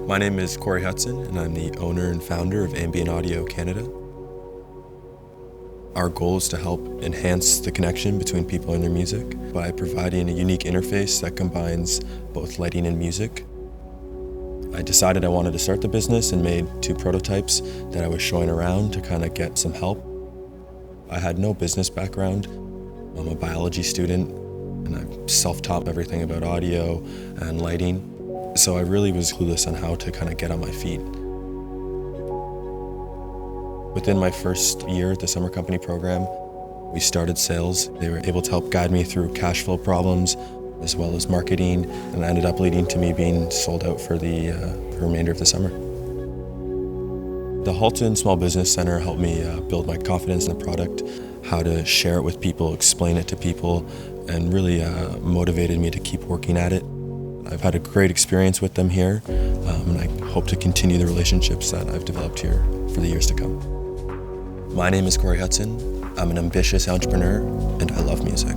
My name is Cory Hudson, and I'm the owner and founder of Ambient Audio Canada. Our goal is to help enhance the connection between people and their music by providing a unique interface that combines both lighting and music. I decided I wanted to start the business and made 2 prototypes that I was showing around to kind of get some help. I had no business background. I'm a biology student, and I self-taught everything about audio and lighting. So I really was clueless on how to kind of get on my feet. Within my first year at the Summer Company program, we started sales. They were able to help guide me through cash flow problems as well as marketing, and it ended up leading to me being sold out for the remainder of the summer. The Halton Small Business Center helped me build my confidence in the product, how to share it with people, explain it to people, and really motivated me to keep working at it. I've had a great experience with them here, and I hope to continue the relationships that I've developed here for the years to come. My name is Cory Hudson. I'm an ambitious entrepreneur, and I love music.